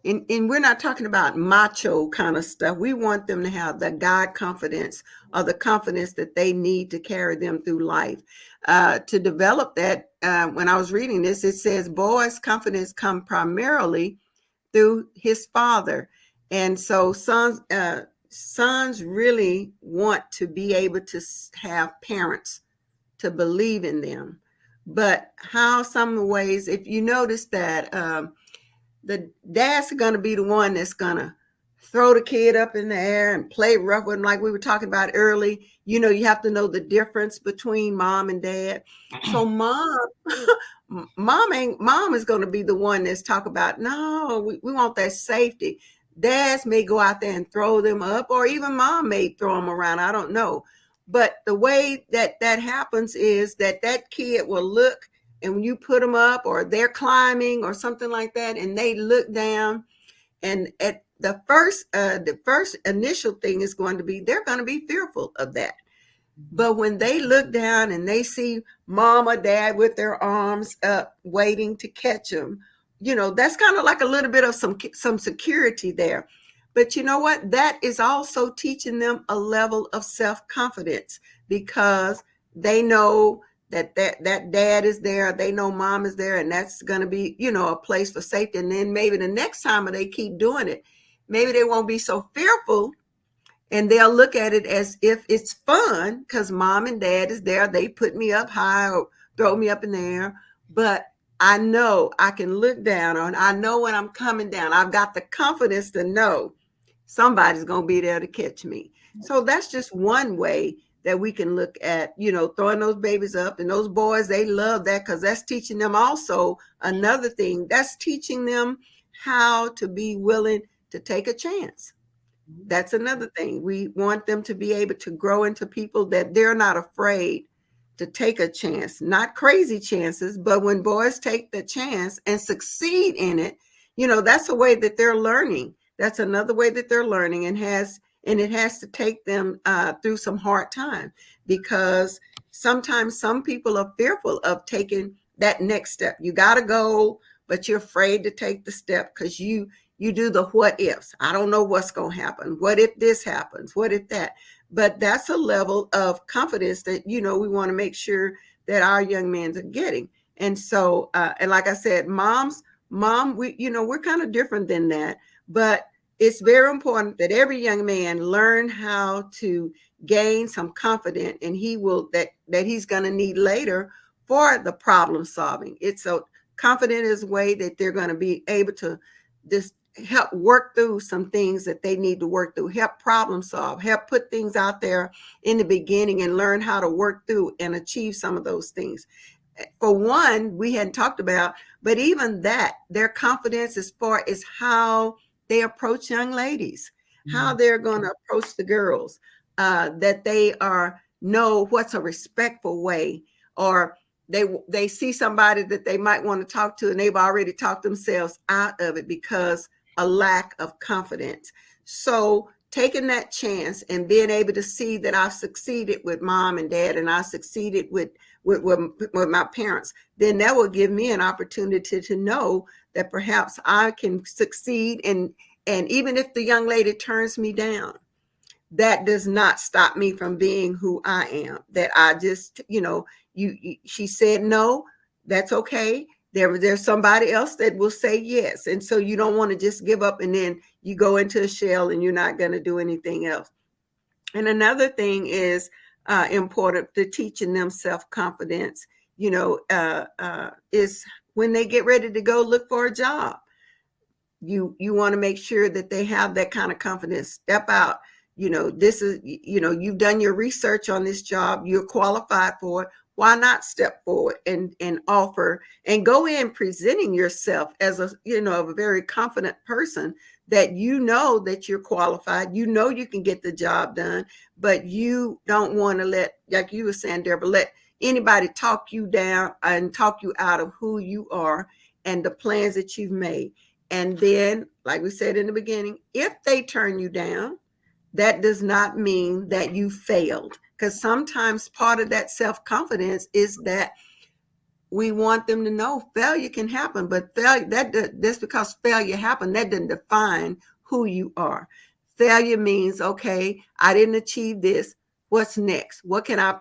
we're not talking about macho kind of stuff. We want them to have the God confidence, or the confidence that they need to carry them through life. To develop that, when I was reading this, it says boys' confidence come primarily through his father. And so sons really want to be able to have parents to believe in them. But how some ways, if you notice that the dad's going to be the one that's going to throw the kid up in the air and play rough with him, like we were talking about early. You have to know the difference between mom and dad. So mom is going to be the one that's talk about, no, we want that safety. Dads may go out there and throw them up, or even mom may throw them around. I don't know. But the way that happens is that kid will look, and when you put them up, or they're climbing or something like that, and they look down, and at the first initial thing is going to be, they're going to be fearful of that. But when they look down and they see mom or dad with their arms up waiting to catch them, that's kind of like a little bit of some security there. But you know what? That is also teaching them a level of self-confidence, because they know that dad is there, they know mom is there, and that's going to be, a place for safety. And then maybe the next time they keep doing it, maybe they won't be so fearful, and they'll look at it as if it's fun, because mom and dad is there. They put me up high or throw me up in the air, but I know I can look down on, I know when I'm coming down, I've got the confidence to know somebody's going to be there to catch me. So that's just one way that we can look at, throwing those babies up. And those boys, they love that, because that's teaching them also another thing. That's teaching them how to be willing to take a chance. That's another thing. We want them to be able to grow into people that they're not afraid to take a chance, not crazy chances, but when boys take the chance and succeed in it, that's a way that they're learning. That's another way that they're learning, and has and it has to take them through some hard time, because sometimes some people are fearful of taking that next step. You got to go, but you're afraid to take the step because you do the what ifs. I don't know what's going to happen. What if this happens? What if that? But that's a level of confidence that, we want to make sure that our young men are getting. And so, and like I said, mom, we're kind of different than that, but it's very important that every young man learn how to gain some confidence, and that he's going to need later for the problem solving. It's so confident is a way that they're going to be able to just help work through some things that they need to work through, help problem solve, help put things out there in the beginning and learn how to work through and achieve some of those things. For one, we hadn't talked about, but even that, their confidence as far as how they approach young ladies, how they're going to approach the girls, that they know what's a respectful way, or they see somebody that they might want to talk to and they've already talked themselves out of it because a lack of confidence. So taking that chance and being able to see that I've succeeded with mom and dad, and I succeeded with my parents, then that will give me an opportunity to know that perhaps I can succeed. And even if the young lady turns me down, that does not stop me from being who I am. That I just, she said no, that's okay. There's somebody else that will say yes. And so you don't want to just give up and then you go into a shell and you're not going to do anything else. And another thing is important to teaching them self-confidence, is when they get ready to go look for a job. You want to make sure that they have that kind of confidence. Step out. This is, you've done your research on this job. You're qualified for it. Why not step forward and offer and go in presenting yourself as a very confident person, that that you're qualified, you can get the job done, but you don't want to let, like you were saying, Deborah, let anybody talk you down and talk you out of who you are and the plans that you've made. And then, like we said in the beginning, if they turn you down, that does not mean that you failed, because sometimes part of that self-confidence is that we want them to know failure can happen, but that's because failure happened, that doesn't define who you are. Failure means, okay, I didn't achieve this. What's next? What can I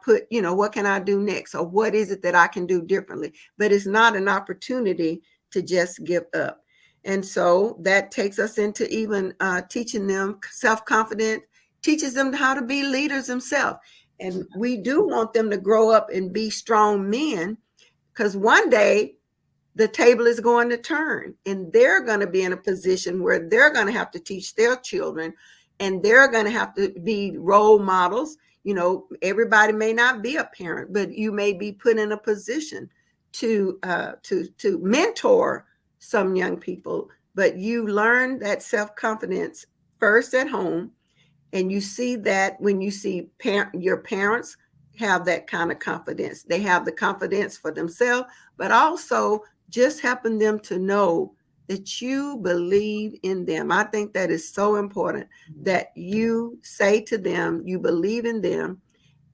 what can I do next? Or what is it that I can do differently? But it's not an opportunity to just give up. And so that takes us into even teaching them self-confidence, teaches them how to be leaders themselves. And we do want them to grow up and be strong men, because one day the table is going to turn and they're going to be in a position where they're going to have to teach their children, and they're going to have to be role models. Everybody may not be a parent, but you may be put in a position to mentor some young people. But you learn that self-confidence first at home, and you see that when you see your parents have that kind of confidence. They have the confidence for themselves, but also just helping them to know that you believe in them. I think that is so important, that you say to them, you believe in them,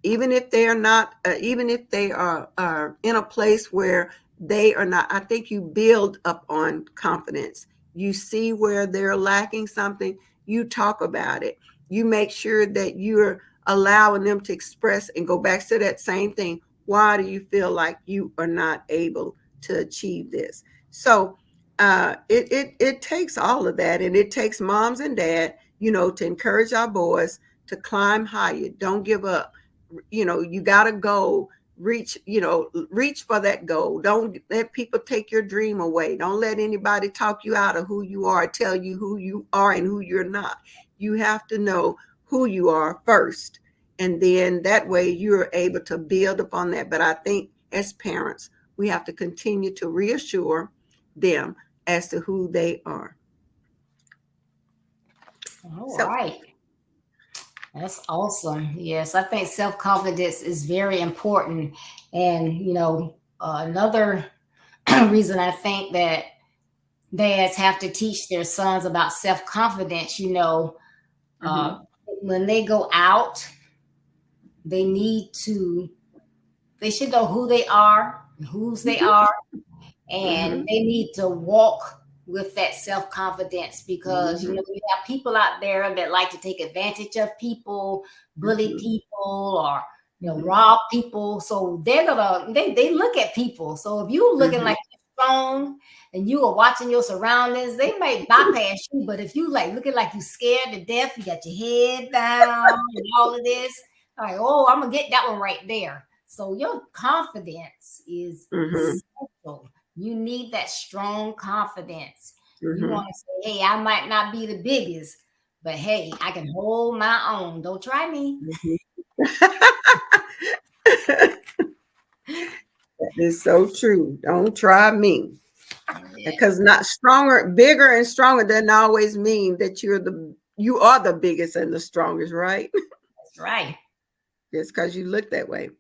even if they are not, even if they are in a place where they are not. I think you build up on confidence. You see where they're lacking something, you talk about it. You make sure that you're allowing them to express and go back to that same thing. Why do you feel like you are not able to achieve this? So it takes all of that, and it takes moms and dad, to encourage our boys to climb higher. Don't give up. You got to go reach for that goal. Don't let people take your dream away. Don't let anybody talk you out of who you are, tell you who you are and who you're not. You have to know who you are first, and then that way you're able to build upon that. But I think as parents, we have to continue to reassure them as to who they are. All right. That's awesome. Yes, I think self-confidence is very important. And, another reason I think that dads have to teach their sons about self-confidence, when they go out, they should know who they are, whose they are, and they need to walk with that self-confidence, because you have people out there that like to take advantage of people, bully people, or rob people. So they're gonna they look at people. So if you looking like you're strong and you are watching your surroundings, they might bypass you. But if you like looking like you scared to death, you got your head down and all of this, like, oh, I'm gonna get that one right there. So your confidence is essential. You need that strong confidence. You want to say, hey, I might not be the biggest, but hey, I can hold my own. Don't try me. That is so true. Don't try me. Because not stronger, bigger and stronger doesn't always mean that you are the biggest and the strongest, right? That's right. Just because you look that way.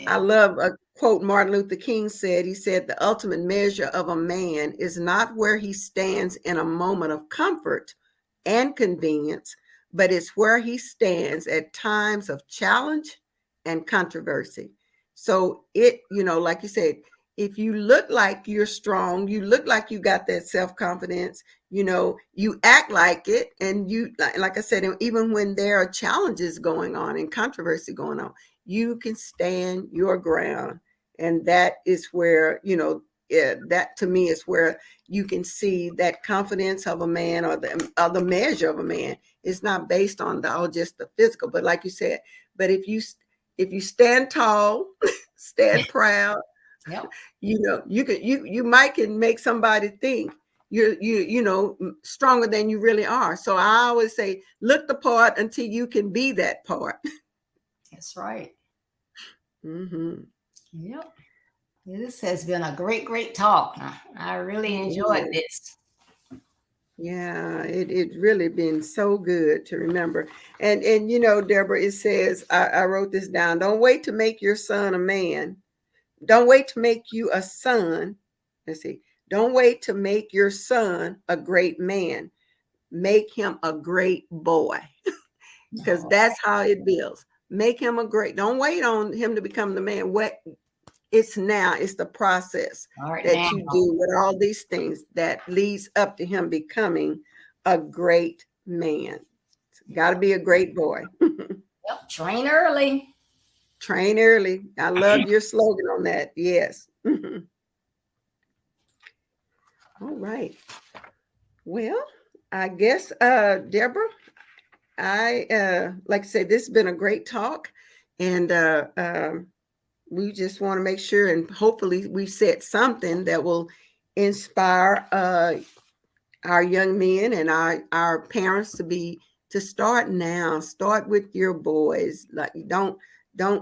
I love a quote Martin Luther King said. He said, the ultimate measure of a man is not where he stands in a moment of comfort and convenience, but it's where he stands at times of challenge and controversy. So like you said, if you look like you're strong, you look like you got that self-confidence, you act like it. And you, like I said, even when there are challenges going on and controversy going on, you can stand your ground. And that is where, that to me is where you can see that confidence of a man, or the measure of a man is not based on just the physical, but like you said, but if you stand tall, stand proud, you might can make somebody think you're stronger than you really are. So I always say, look the part until you can be that part. That's right. Yep. This has been a great talk. I really enjoyed this. Yeah, it really been so good to remember. And Deborah, it says, I wrote this down. Don't wait to make your son a man. Don't wait to make you a son. Let's see. Don't wait to make your son a great man. Make him a great boy. Because that's how it builds. Make him don't wait on him to become the man. It's the process you do with all these things that leads up to him becoming a great man. Got to be a great boy. Yep. Train early. Train early. I love your slogan on that. Yes. All right. Well, I guess, Deborah, like I said, this has been a great talk, and we just want to make sure, and hopefully we said something that will inspire our young men and our parents to start now. Start with your boys. Like, don't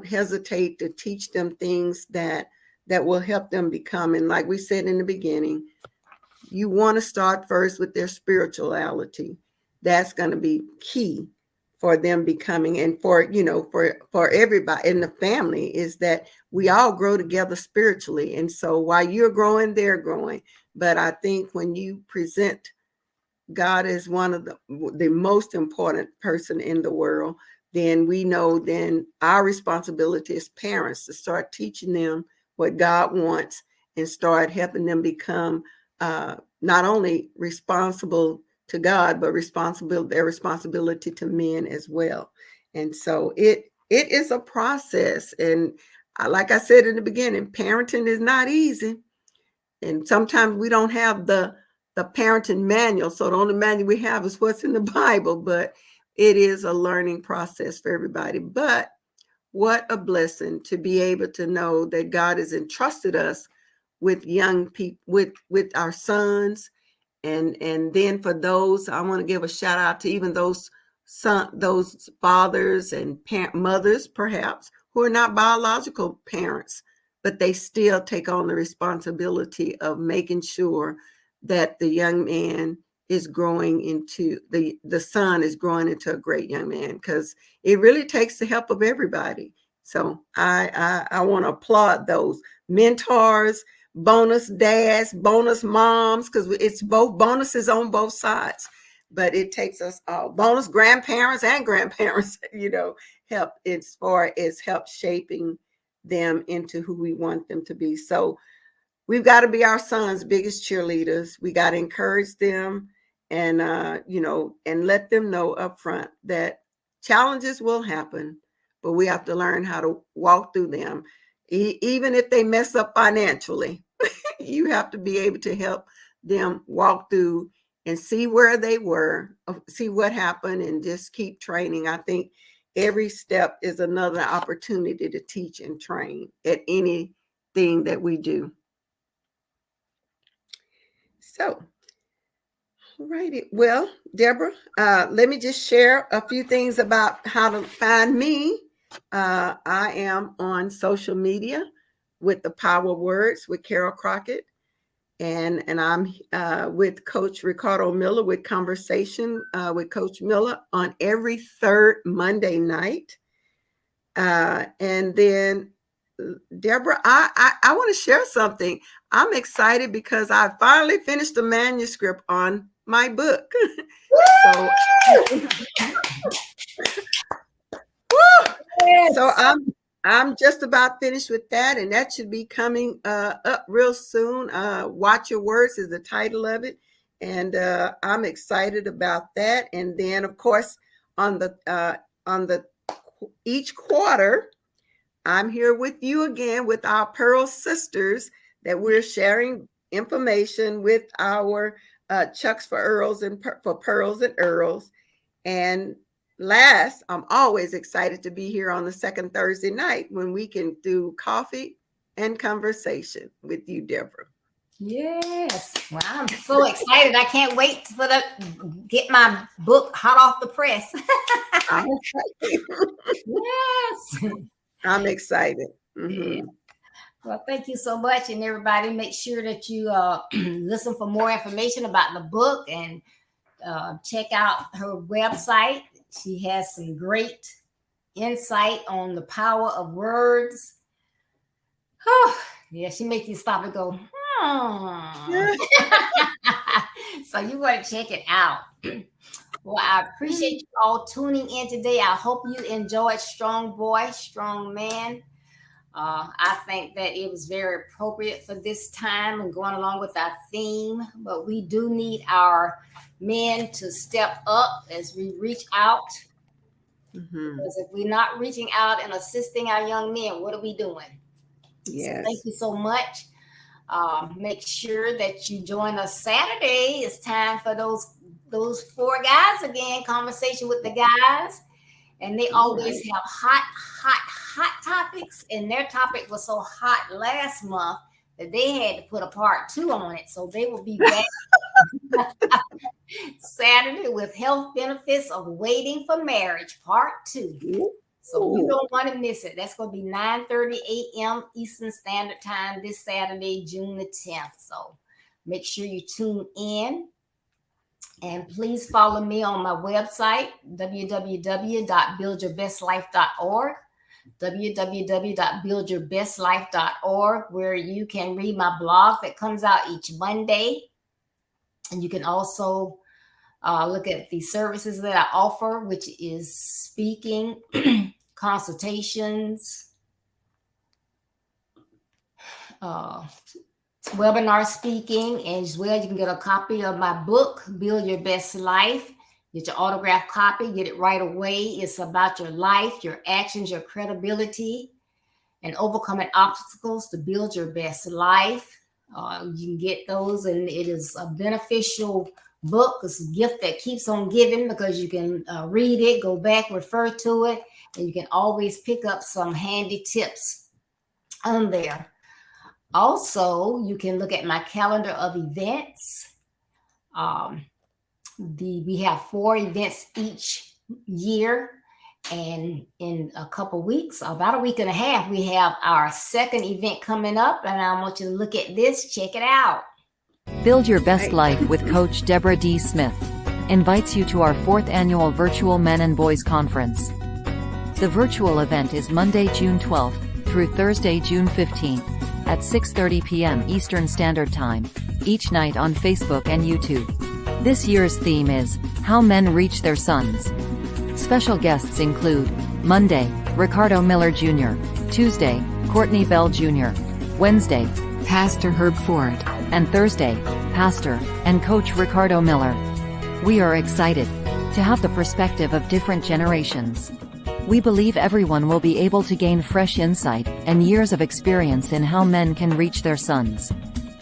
hesitate to teach them things that will help them become. And like we said in the beginning, you want to start first with their spirituality. That's going to be key for them becoming, and for everybody in the family, is that we all grow together spiritually. And so while you're growing, they're growing. But I think when you present God as one of the most important person in the world, then we know then our responsibility as parents to start teaching them what God wants and start helping them become not only responsible to God, but their responsibility to men as well. And so it is a process. And like I said in the beginning, parenting is not easy. And sometimes we don't have the parenting manual. So the only manual we have is what's in the Bible, but it is a learning process for everybody. But what a blessing to be able to know that God has entrusted us with young people, with our sons. And then for those, I want to give a shout out to even those fathers and mothers, perhaps, who are not biological parents, but they still take on the responsibility of making sure that the young man is growing into the son is growing into a great young man, because it really takes the help of everybody. So I want to applaud those mentors, bonus dads, bonus moms, because it's both bonuses on both sides. but it takes us all, bonus grandparents and grandparents, help as far as help shaping them into who we want them to be. So we've got to be our sons' biggest cheerleaders. We got to encourage them and, and let them know up front that challenges will happen, but we have to learn how to walk through them. Even if they mess up financially, you have to be able to help them walk through and see where they were, see what happened, and just keep training. I think every step is another opportunity to teach and train at anything that we do. So, all righty. Well, Deborah, let me just share a few things about how to find me. I am on social media with the Power Words with Carol Crockett. And I'm with Coach Ricardo Miller with Conversation with Coach Miller on every third Monday night. And then, Deborah, I want to share something. I'm excited because I finally finished the manuscript on my book. So I'm just about finished with that, and that should be coming up real soon. Watch Your Words is the title of it, and I'm excited about that. And then, of course, on the each quarter, I'm here with you again with our Pearl Sisters that we're sharing information with our Chucks for Earls and for Pearls and Earls. And last, I'm always excited to be here on the second Thursday night when we can do coffee and conversation with you, Deborah. Yes. Well, I'm so excited. I can't wait for get my book hot off the press. Yes. I'm excited. Mm-hmm. Yeah. Well, thank you so much. And everybody, make sure that you listen for more information about the book and check out her website. She has some great insight on the power of words. Yeah, she makes you stop and go, So you want to check it out. Well, I appreciate you all tuning in today. I hope you enjoyed Strong Boy, Strong Man. I think that it was very appropriate for this time and going along with our theme, but we do need our men to step up as we reach out. Mm-hmm. Because if we're not reaching out and assisting our young men, what are we doing? Yes. So thank you so much. Make sure that you join us Saturday. It's time for those four guys again, conversation with the guys. And they always have hot topics. And their topic was so hot last month that they had to put a part 2 on it. So they will be back Saturday with health benefits of waiting for marriage, part 2. So you don't want to miss it. That's going to be 9:30 a.m. Eastern Standard Time this Saturday, June the 10th. So make sure you tune in. And please follow me on my website, www.buildyourbestlife.org, www.buildyourbestlife.org, where you can read my blog that comes out each Monday. And you can also look at the services that I offer, which is speaking, consultations, webinar speaking, and as well you can get a copy of my book, Build Your Best Life. Get your autographed copy, get it right away. It's about your life, your actions, your credibility, and overcoming obstacles to build your best life. You can get those, and it is a beneficial book. It's a gift that keeps on giving because you can read it, go back, refer to it, and you can always pick up some handy tips on there. Also, you can look at my calendar of events. We have 4 events each year. And in a couple weeks, about a week and a half, we have our second event coming up. And I want you to look at this. Check it out. Build Your Best Life with Coach Deborah D. Smith invites you to our 4th annual virtual Men and Boys Conference. The virtual event is Monday, June 12th through Thursday, June 15th at 6:30 p.m. Eastern Standard Time, each night on Facebook and YouTube. This year's theme is How Men Reach Their Sons. Special guests include Monday, Ricardo Miller Jr., Tuesday, Courtney Bell Jr., Wednesday, Pastor Herb Ford, and Thursday, Pastor and Coach Ricardo Miller. We are excited to have the perspective of different generations. We believe everyone will be able to gain fresh insight and years of experience in how men can reach their sons.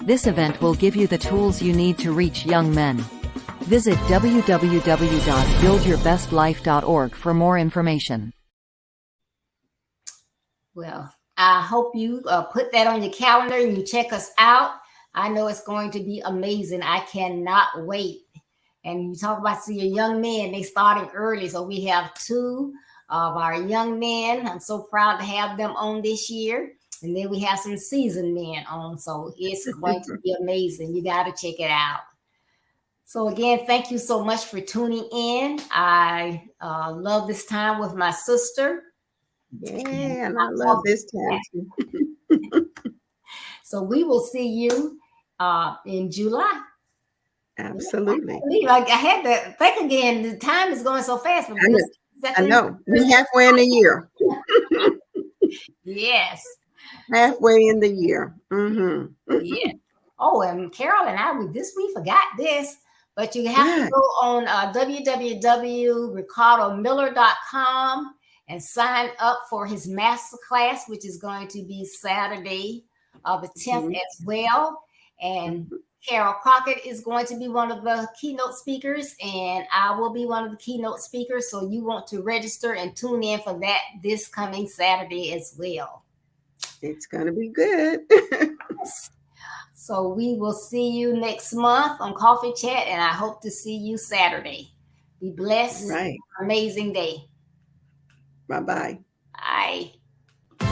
This event will give you the tools you need to reach young men. Visit www.buildyourbestlife.org for more information. Well, I hope you put that on your calendar and you check us out. I know it's going to be amazing. I cannot wait. And you talk about seeing young men, they starting early. So we have 2 of our young men. I'm so proud to have them on this year. And then we have some seasoned men on. So it's going to be amazing. You got to check it out. So again, thank you so much for tuning in. I love this time with my sister. Yeah, and I love this time too. So we will see you in July. Absolutely. I had to think again. The time is going so fast. I know. We're halfway in the year. Yes. Halfway in the year. Mm-hmm. Yeah. Oh, and Carol and I, we forgot this, but you have to go on www.ricardomiller.com and sign up for his masterclass, which is going to be Saturday, the 10th as well. And Carol Crockett is going to be one of the keynote speakers, and I will be one of the keynote speakers. So you want to register and tune in for that this coming Saturday as well. It's going to be good. So we will see you next month on Coffee Chat, and I hope to see you Saturday. Be blessed. Right. Amazing day. Bye-bye. Bye.